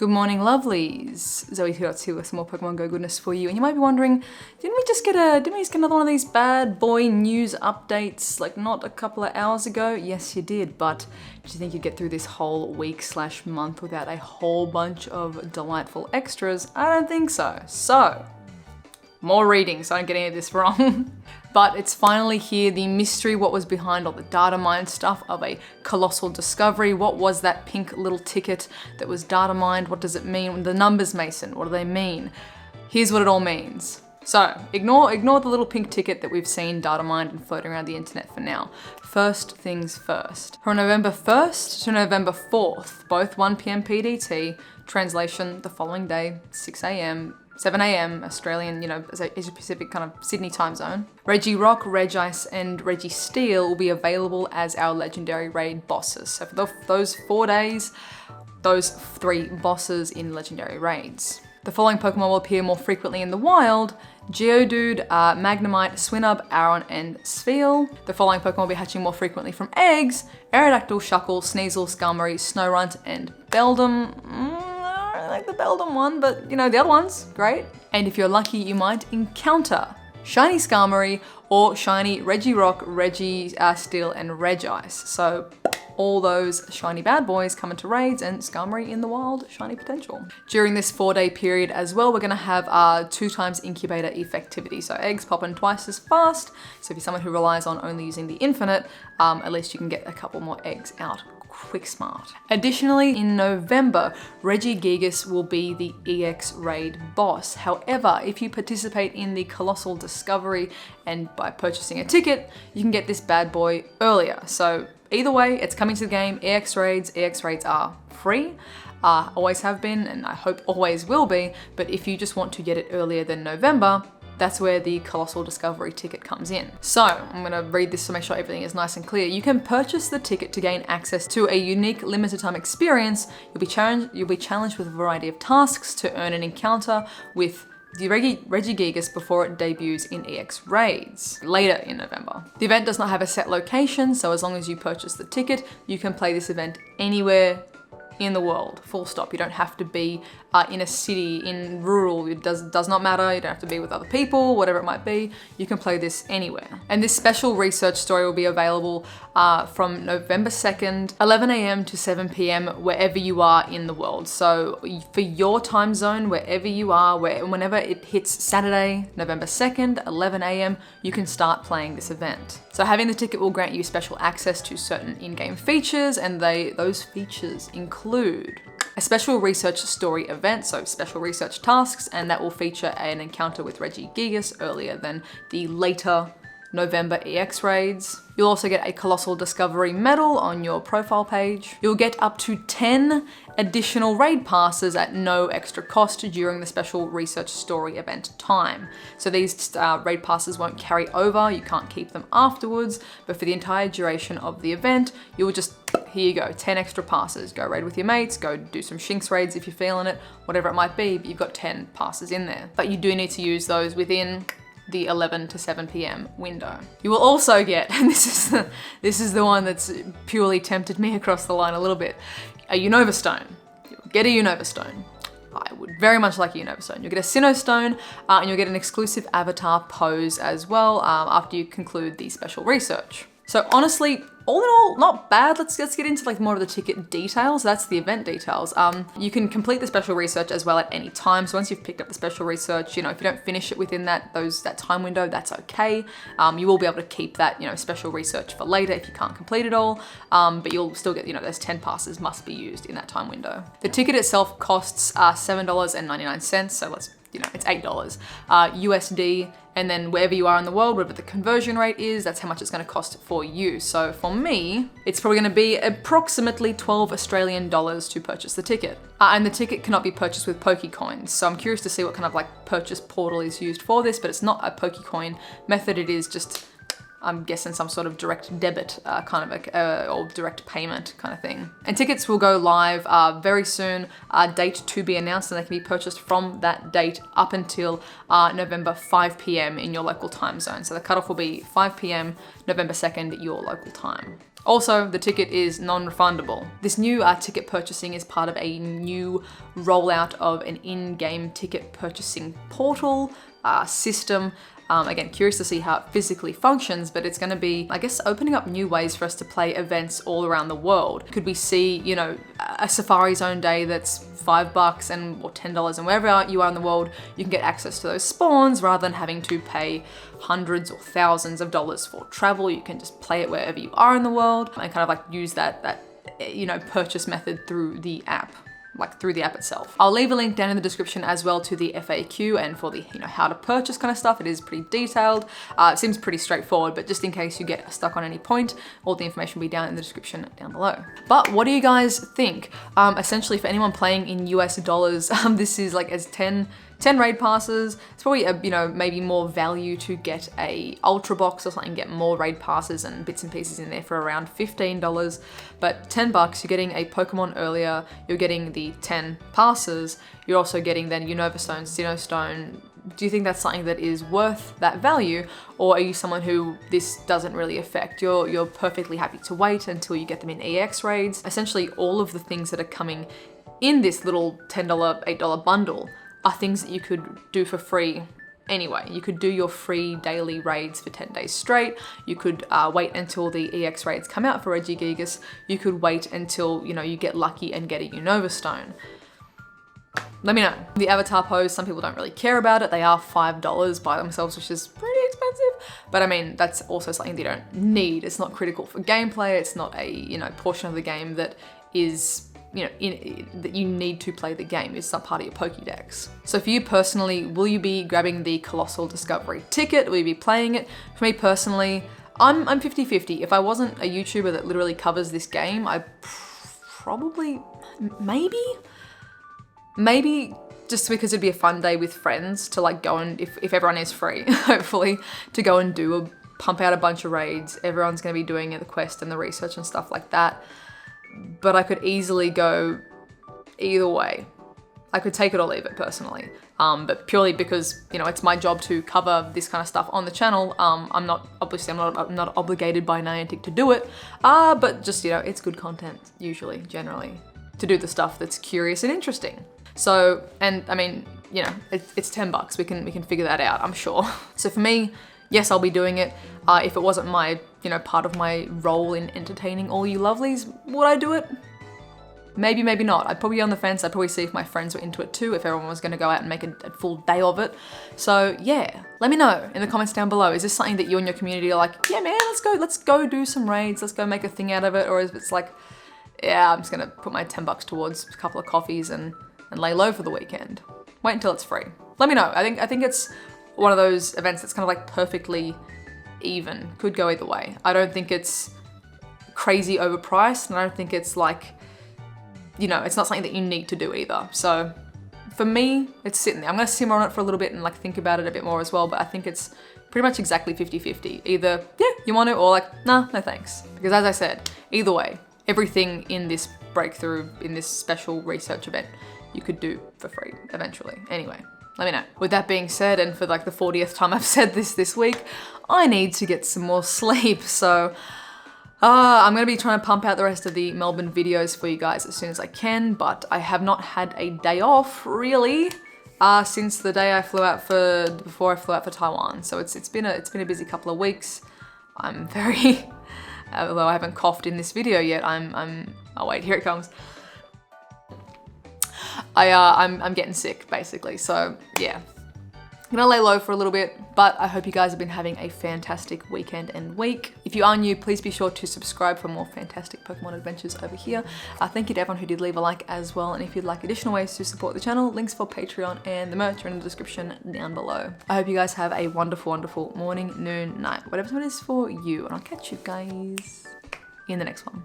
Good morning, lovelies. Zoe here with some more Pokemon Go goodness for you. And you might be wondering, didn't we just get another one of these bad boy news updates like not a couple of hours ago? Yes, you did, but did you think you'd get through this whole week/month without a whole bunch of delightful extras? I don't think so. So, more reading so I don't get any of this wrong. But it's finally here, the mystery, what was behind all the data mine stuff of a Colossal Discovery. What was that pink little ticket that was data mined? What does it mean? The numbers, Mason, what do they mean? Here's what it all means. So, ignore the little pink ticket that we've seen data mined and floating around the internet for now. First things first. From November 1st to November 4th, both 1 PM PDT, translation the following day, 6 AM, 7 AM Australian, Asia Pacific kind of Sydney time zone. Regirock, Regicece, and Registeel will be available as our legendary raid bosses. So for those 4 days, those 3 bosses in legendary raids. The following Pokemon will appear more frequently in the wild: Geodude, Magnemite, Swinub, Aron, and Spheal. The following Pokemon will be hatching more frequently from eggs: Aerodactyl, Shuckle, Sneasel, Skarmory, Snorunt, and Beldum. I like the Beldum one, but the other one's great. And if you're lucky, you might encounter Shiny Skarmory or Shiny Regirock, Registeel, and Regice. So all those shiny bad boys come into raids, and Skarmory in the wild, shiny potential. During this 4-day period as well, we're gonna have 2 times Incubator effectivity. So eggs popping twice as fast. So if you're someone who relies on only using the infinite, at least you can get a couple more eggs out quick smart. Additionally, in November, Regigigas will be the EX raid boss. However, if you participate in the Colossal Discovery and by purchasing a ticket, you can get this bad boy earlier. So either way, it's coming to the game. EX raids are free. Always have been, and I hope always will be. But if you just want to get it earlier than November, that's where the Colossal Discovery ticket comes in. So I'm gonna read this to make sure everything is nice and clear. You can purchase the ticket to gain access to a unique limited time experience. You'll be challenged with a variety of tasks to earn an encounter with the Regigigas before it debuts in EX raids later in November. The event does not have a set location, so as long as you purchase the ticket, you can play this event anywhere in the world, full stop. You don't have to be in a city, in rural, it does not matter. You don't have to be with other people, whatever it might be. You can play this anywhere. And this special research story will be available from November 2nd, 11 AM to 7 PM, wherever you are in the world. So for your time zone, wherever you are, whenever it hits Saturday, November 2nd, 11 AM, you can start playing this event. So having the ticket will grant you special access to certain in-game features, and those features include a special research story event, so special research tasks, and that will feature an encounter with Regigigas earlier than the later November EX raids. You'll also get a Colossal Discovery medal on your profile page. You'll get up to 10 additional raid passes at no extra cost during the special research story event time. So these raid passes won't carry over, you can't keep them afterwards, but for the entire duration of the event, you will just, here you go, 10 extra passes. Go raid with your mates, go do some Shinx raids if you're feeling it, whatever it might be, but you've got 10 passes in there. But you do need to use those within the 11 to 7 PM window. You will also get, and this is the one that's purely tempted me across the line a little bit, a Unova Stone. You'll get a Unova Stone. I would very much like a Unova Stone. You'll get a Sinnoh Stone, and you'll get an exclusive avatar pose as well after you conclude the special research. So honestly, all in all, not bad. Let's get into like more of the ticket details. That's the event details. You can complete the special research as well at any time. So once you've picked up the special research, if you don't finish it within that time window, that's okay. You will be able to keep that, special research for later if you can't complete it all. But you'll still get, those 10 passes must be used in that time window. The ticket itself costs $7.99. So it's $8 USD, and then wherever you are in the world, whatever the conversion rate is, that's how much it's going to cost for you. So for me, it's probably going to be approximately 12 Australian dollars to purchase the ticket. And the ticket cannot be purchased with Pokecoins. So I'm curious to see what kind of purchase portal is used for this, but it's not a Pokecoin method. It is just I'm guessing some sort of direct debit kind of or direct payment kind of thing. And tickets will go live very soon, date to be announced, and they can be purchased from that date up until November 5 p.m. in your local time zone. So the cutoff will be 5 p.m. November 2nd, your local time. Also, the ticket is non-refundable. This new ticket purchasing is part of a new rollout of an in-game ticket purchasing portal system. Again, curious to see how it physically functions, but it's going to be, I guess, opening up new ways for us to play events all around the world. Could we see, you know, a Safari Zone day that's $5 or $10, and wherever you are in the world, you can get access to those spawns rather than having to pay hundreds or thousands of dollars for travel. You can just play it wherever you are in the world and kind of like use that you know, purchase method through the app. Like through the app itself. I'll leave a link down in the description as well to the FAQ and for the, you know, how to purchase kind of stuff. It is pretty detailed. It seems pretty straightforward, but just in case you get stuck on any point, all the information will be down in the description down below. But what do you guys think? Essentially, for anyone playing in US dollars, this is like as 10 raid passes. It's probably you know, maybe more value to get a ultra box or something, get more raid passes and bits and pieces in there for around $15. But $10, you're getting a Pokemon earlier, you're getting the 10 passes, you're also getting then Unova Stone, Sinnoh Stone. Do you think that's something that is worth that value, or are you someone who this doesn't really affect? You're perfectly happy to wait until you get them in EX raids. Essentially, all of the things that are coming in this little $10, $8 bundle are things that you could do for free anyway. You could do your free daily raids for 10 days straight. You could wait until the EX raids come out for Regigigas. You could wait until, you know, you get lucky and get a Unova Stone. Let me know. The avatar pose, some people don't really care about it. They are $5 by themselves, which is pretty expensive. But I mean, that's also something that you don't need. It's not critical for gameplay. It's not a, you know, portion of the game that is, you know, that you need to play the game. It's not part of your Pokédex. So for you personally, will you be grabbing the Colossal Discovery ticket? Will you be playing it? For me personally, I'm 50-50. If I wasn't a YouTuber that literally covers this game, I probably, maybe just because it'd be a fun day with friends to like go and, if everyone is free, hopefully, to go and pump out a bunch of raids. Everyone's gonna be doing the quest and the research and stuff like that. But I could easily go either way. I could take it or leave it personally. But purely because, you know, it's my job to cover this kind of stuff on the channel. I'm not obligated by Niantic to do it. But just, you know, it's good content usually, generally, to do the stuff that's curious and interesting. So, and I mean, you know, it's $10. We can figure that out, I'm sure. So for me, yes, I'll be doing it. If it wasn't my, you know, part of my role in entertaining all you lovelies, would I do it? Maybe, maybe not. I'd probably be on the fence. I'd probably see if my friends were into it too, if everyone was gonna go out and make a full day of it. So yeah, let me know in the comments down below. Is this something that you and your community are like, yeah man, let's go do some raids, let's go make a thing out of it? Or is it's like, yeah, I'm just gonna put my $10 towards a couple of coffees and lay low for the weekend. Wait until it's free. Let me know. I think it's one of those events that's kind of like perfectly even. Could go either way. I don't think it's crazy overpriced, and I don't think it's like, you know, it's not something that you need to do either. So for me, it's sitting there. I'm gonna simmer on it for a little bit and like think about it a bit more as well, but I think it's pretty much exactly 50-50. Either, yeah, you want it, or like, nah, no thanks. Because as I said, either way, everything in this breakthrough, in this special research event, you could do for free eventually. Anyway, let me know. With that being said, and for like the 40th time I've said this week, I need to get some more sleep. So I'm gonna be trying to pump out the rest of the Melbourne videos for you guys as soon as I can, but I have not had a day off really since the day I flew out before I flew out for Taiwan. So it's been a busy couple of weeks. I'm very, although I haven't coughed in this video yet, oh wait, here it comes. I'm getting sick basically, so yeah. I'm gonna lay low for a little bit, but I hope you guys have been having a fantastic weekend and week. If you are new, please be sure to subscribe for more fantastic Pokemon adventures over here. Thank you to everyone who did leave a like as well, and if you'd like additional ways to support the channel, links for Patreon and the merch are in the description down below. I hope you guys have a wonderful, wonderful morning, noon, night, whatever time it is for you, and I'll catch you guys in the next one.